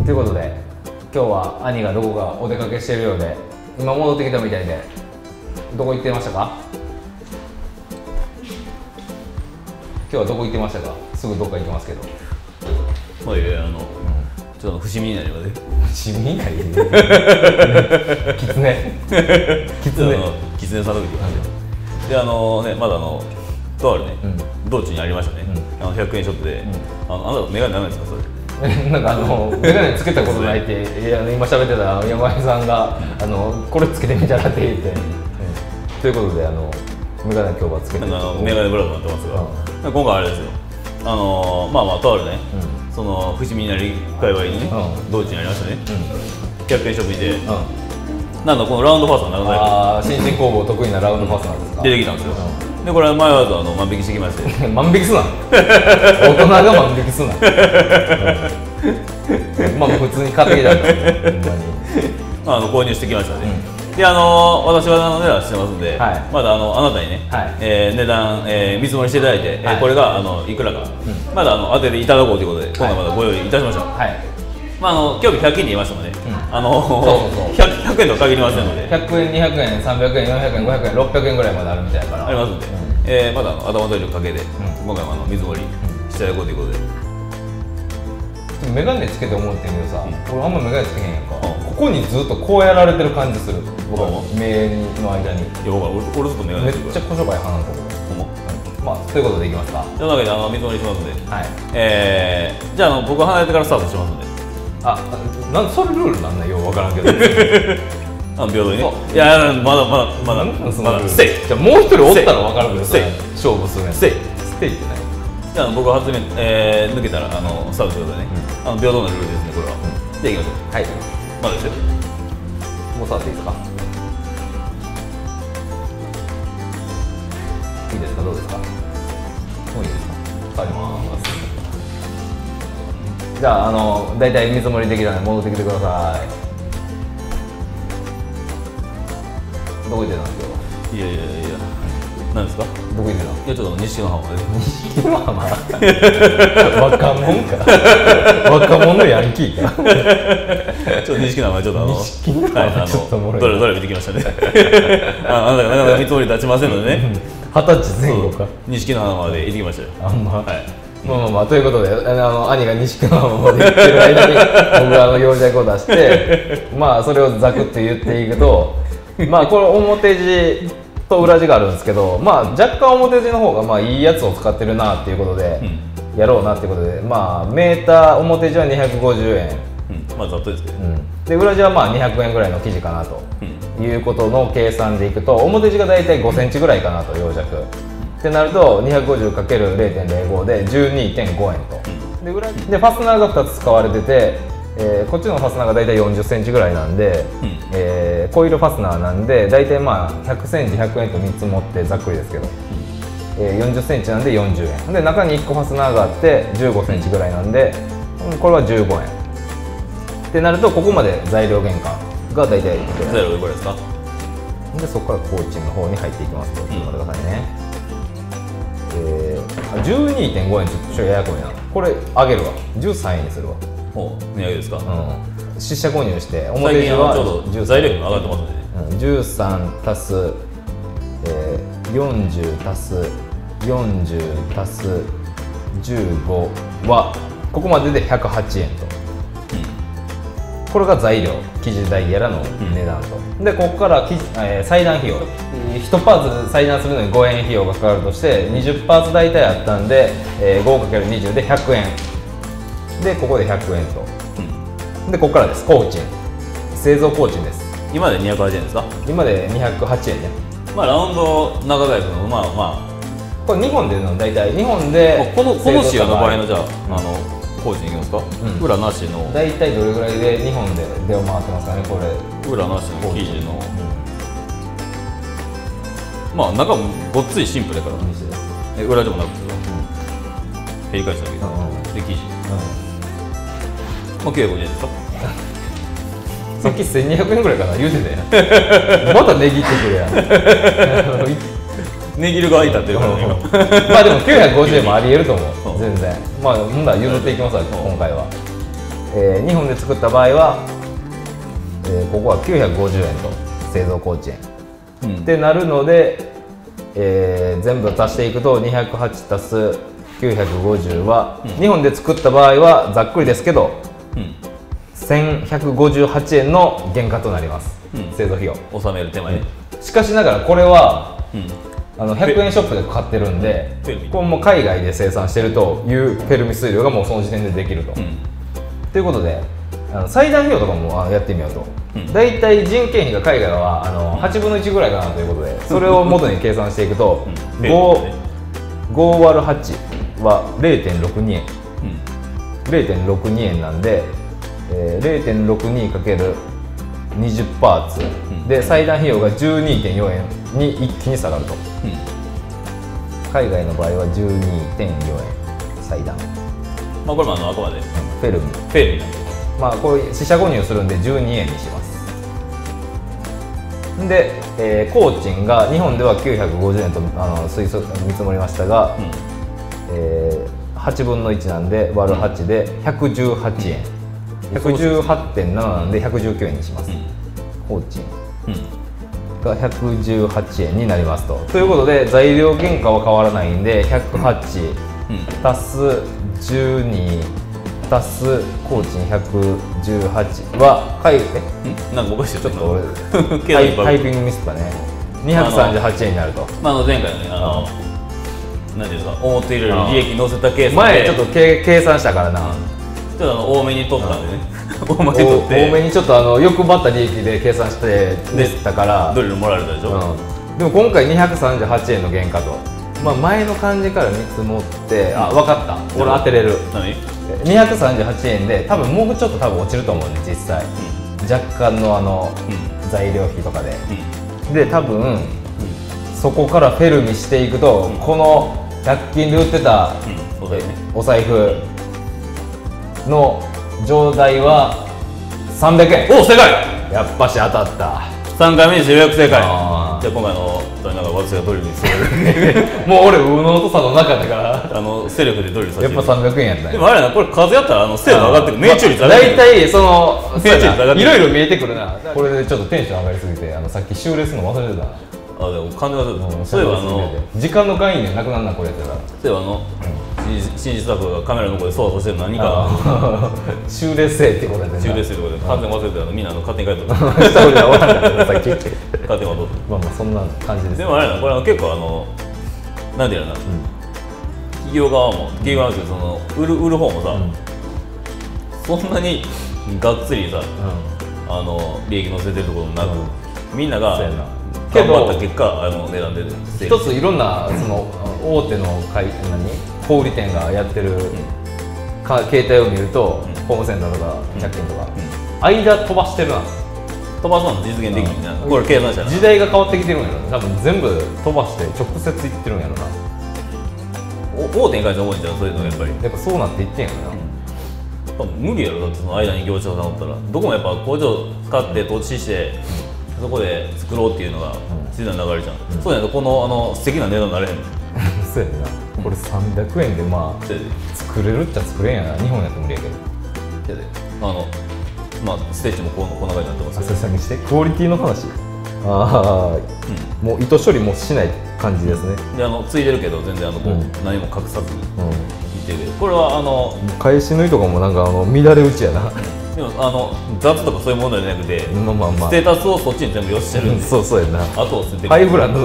ということで今日は兄がどこかお出かけしているようで今戻ってきたみたいで、どこ行ってましたか？今日はどこ行ってましたか？すぐどっか行きますけど。まあいやちょっと伏見稲荷まで。伏見稲荷？きつね。きつねさんとこ行きました。でまだとあるね道中にありましたね。100円ショップであなたメガネなんですかそれ？なんかメガネつけたことないって、今喋ってた山井さんがこれつけてみたらって言って、ということでメガネ今日はつけてメガネブラウンになってますが、今回あれですよ、まあとあるね、その伏見稲荷界隈にね道中にありましたね、100円ショップにて、なんだこのラウンドファースナー長財布、新工房得意なラウンドファースナーですか？出てきたんですよ。でこれ前は万引きしてきまして万引きすな大人が万引きすなまあ普通に買ってきたんだけどほんまに購入してきましたね。で私は値段してますんで、まだあなたにね値段見積もりしていただいて、これがいくらかまだ当てていただこうということで今回まだご用意いたしました。今日100円で言いましたので100円と限りませんので100円、200円、300円、400円、500円、600円ぐらいまであるみたいだからありますんで、まだ頭取りをかけて今回も見積もりしていただこうということで。メガネつけて思ってんけどさ、俺あんまメガネつけへんやんか、ここにずっとこうやられてる感じする、僕は目の間に。いや俺ずっとメガネめっちゃ小商売派なんだけど。まあということでいきますか。というわけで見積もりしますんで、じゃあ僕が離れてからスタートしますんで。なんそれルールなんだよ、分からんけど。平等にね。いやまだステイ。じゃあもう一人おったら分かるけど、勝負するね。ステイって何？じゃあ僕初め抜けたらスタートしてくださいね。平等なルールですねこれは。でいきましょう。はい。まだですよ。もう触っていいですか？いいですか？どうですか？もういいですか？触ります。じゃあだいたい見積もりできたので戻ってきてください。どこ行ってたんですか？いや何ですか？どこ行ってたの？いやちょっと錦の浜で。錦の浜？若者か？若者のヤンキーか？ちょっと錦の浜ちょっと錦の浜ちょっとおもろい。どれ見てきましたね。あなたがなかなか見積もり立ちませんのでね。20歳前後か？錦の浜まで行ってきましたよ。まあということで兄が錦の浜まで行ってる間に僕が用尺を出してまあそれをザクッと言っていくとまあこれ表地と裏地があるんですけど、まあ若干表地の方がまあいいやつを使ってるなっていうことでやろうなっていうことで、まあメーター表地は250円、まあざっとですけど、で裏地はまあ200円ぐらいの生地かなということの計算でいくと、表地がだいたい5センチぐらいかなと、用尺ってなると 250×0.05 で 12.5 円と、でファスナーが2つ使われてて、こっちのファスナーがだいたい40センチぐらいなんで、コイルファスナーなんでだいたいまあ100センチ100円と見積もってざっくりですけど、40センチなんで40円で、中に1個ファスナーがあって15センチぐらいなんで、これは15円ってなると、ここまで材料原価がだいたい材料どれぐらいですか？でそこから工賃の方に入っていきますと、ちょっと待ってくださいね。12.5 円ちょっとややこいな。これ上げるわ、13円にするわ。値上げですか？試写購入して表地はちょうど材料費も上がってますのでね。13足す40足す40足す15はここまでで108円と、これが材料、生地代やらの値段と、でここから裁断費用、1パーツ裁断するのに5円費用がかかるとして20パーツ大体あったんで、5×20 で100円で、ここで100円と、でここからです。工賃、製造工賃です。今で208円ですか？今で208円ね。まあラウンド長財布のまあこれ日本での大体日本でこのシアの場合のじゃあ工賃いきますか？裏なしの大体どれぐらいで日本で出を回ってますかね、これ。裏なしの生地のまあ中もごっついシンプルだから、裏でもなくて繰り返したけどで生地まあ950円ですか？さっき1200円ぐらいかな言うてたやんまた値切ってくるやん値切る側に立ってるからねまあでも950円もありえると思う全然。まあほんなら譲っていきますわ今回は。日本で作った場合は、ここは950円と製造工賃円、ってなるので、全部足していくと208足す950は、日本で作った場合はざっくりですけど、1158円の原価となります、製造費用納める手前、しかしながらこれは、100円ショップで買ってるんで、これも海外で生産してるというフェルミ水量がもうその時点でできると。ということで裁断費用とかもやってみようと。だいたい人件費が海外は8分の1ぐらいかなということで、それを元に計算していくと 5÷8 は 0.62 円、0.62 円なんで、0.62× 20パーツで裁断費用が 12.4 円に一気に下がると、海外の場合は 12.4 円裁断、まあこれもあくまでフェルミまあこれ四捨五入するんで12円にします。で、工賃が日本では950円と見積もりましたが、8分の1なんで割る8で118円、118.7 なんで119円にします、工賃が118円になりますと。ということで材料原価は変わらないんで108足す12足す工賃118はなんかおかしい、ちょっと俺タイピングミスったね。238円になると。前回のね何ていうんですか、思っているより利益乗せた計算で前ちょっと計算したからな、ちょっと多めに取ったんでね、多めにちょっと欲張った利益で計算してでしたから、ドリルもらえたでしょ、でも今回238円の原価と、前の感じから見積もって、分かった、俺当てれる。238円で多分もうちょっと落ちると思うね、実際、若干の材料費とかで、で多分そこからフェルミしていくと、この100均で売ってたお財布の上代は300円。お、正解。やっぱし当たった。3回目にしてようやく正解。じゃあ今回なんか私がドリルにするもう俺右脳と差の中だからセルフでドリルさせてやっぱ300円やったね。でもあれな、これ数やったら精度上がってくる、命中率上がってくる。大体そのいろいろ見えてくるな。これでちょっとテンション上がりすぎてさっき修例するの忘れてたな。でも感じ忘れてた。そういえば時間の概念なくなるな、これやったら。そういえば新スタッフがカメラの方で操作してるの何か修例せえってことで修例せえってことで完全忘れてたの、みんな勝手に書いてた下振りは終わらなかったさっき勝手に戻ってそんな感じです。でもあれな、これは結構なんていうのな、企業側も企業側ですけど、売る方もさ、そんなにがっつりさ利益乗せてるところもなく、みんなが頑張った結果値段で一ついろんな大手の小売店がやってる携帯を見ると、ホームセンターとか100均とか間飛ばしてるな。飛ばすの実現できるんじゃない、これ計算したら時代が変わってきてるんやろ。多分全部飛ばして直接いってるんやろな。大手に関して多いんじゃん、そういうのやっぱり。やっぱそうなっていってんやろな。無理やろ、だってその間に業者さんおったら、どこもやっぱ工場使って投資してそこで作ろうっていうのが自然な流れじゃん。そうやとこの素敵な値段になれへんの。そうやな。これ300円で作れるっちゃ作れんやな。日本やって無理やけど。ステージもこんな感じになってますけど。それにしてクオリティの話。もう糸処理もしない感じですね。でついでるけど全然何も隠さずにいってるけど、これは返し縫いとかもなんか乱れ打ちやな。でも雑とかそういう問題じゃなくて、ステータスをそっちに全部寄せてるんで、そうやな。あとを捨ててハイブランド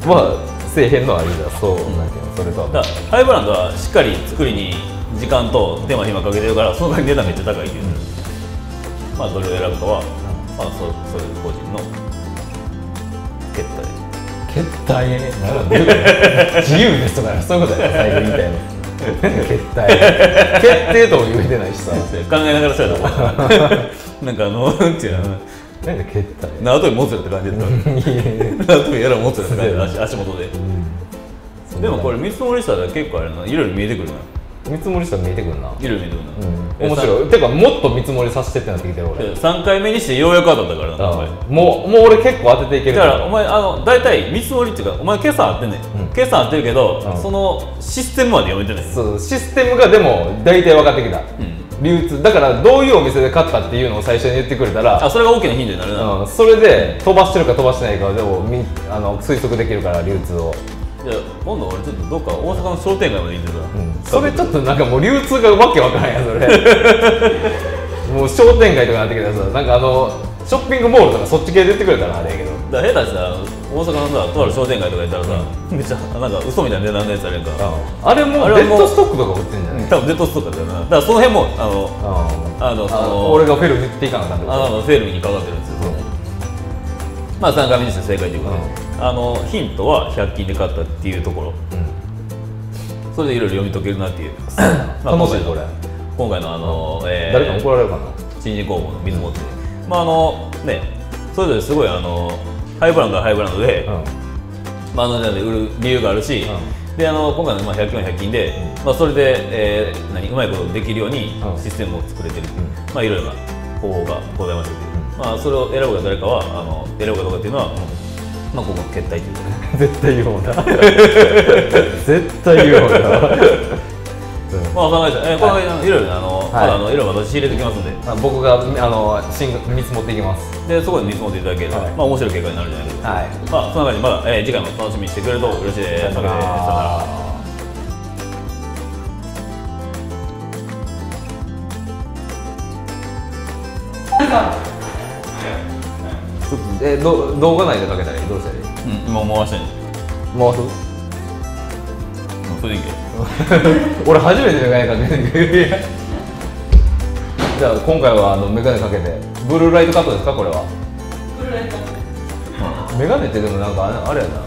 はせえへんのはあるんだ。そうなんていうの、それとだハイブランドはしっかり作りに時間と手間暇かけてるから、その代わり値段めっちゃ高いっていう、どれを選ぶかはそれ個人の決体なるほど。自由ですとかそういうことやな。最後言いたいの決体決定とも言えてないしさ、考えながらそうやと思う。なんかなんていうの、なんか決体縄跳び持つよって感じだった。縄跳びやら持つよって感じ、足元で。でもこれ見積もりしたら結構あれな、いろいろ見えてくるな。見積もりしたら見えてくるな。いろいろ見えてくるな。面白い。てかもっと見積もりさせてってなってきてる俺。3回目にしてようやく当たったからな。もう俺結構当てていけるだからお前大体見積もりっていうか、お前決算合ってんねん、決算合ってるけど、そのシステムまで読めてない。そう、システムがでも大体分かってきた。流通だからどういうお店で買ったっていうのを最初に言ってくれたら、それが大きなヒントになるな。それで飛ばしてるか飛ばしてないかでも推測できるから、流通を。いや、今度俺ちょっとどっか大阪の商店街まで行ってるから、それちょっとなんかもう流通がわけわからんやんそれもう商店街とかなってきたらさ、なんかショッピングモールとかそっち系で言ってくれたらあれやけど、だから下手したら大阪のさとある商店街とか行ったらさ、めっちゃなんか嘘みたいな値段のやつあれんか、あれもデッドストックとか売ってんじゃない？多分デッドストックだよな。だからその辺も俺がフェル見ていかなかったってフェルにかかってるんですよ。まあ3回目にして正解ということで、ヒントは100均で買ったっていうところ、それでいろいろ読み解けるなっていう。楽しいこれ。今回の誰か怒られるかな、新人工房の水持ってね、それぞれすごいハイブランドはハイブランドで値段で売る理由があるし、で今回の100均は100均で、それでうまいことできるようにシステムを作れてる、いろいろな方法がございましたけど、それを選ぶか誰かは選ぶかどうかっていうのはここの決体ということで絶対言うもんだ絶対言うもんだ考えたら、この間いろいろいろいろ私仕入れてきますんで、僕が見積もっていきます。でそこで見積もっていただければ、面白い結果になるんじゃないかと。そんな感じでまだ次回も楽しみにしてくれるとよろしいです。さよなら。動画内でかけたらいい？どうしたらいい？今回してんの。回す？それでいいけど俺初めてメガネかけてんけどじゃあ今回はメガネかけてブルーライトカットですか？これはブルーライトカット。メガネってでもなんかあれやな、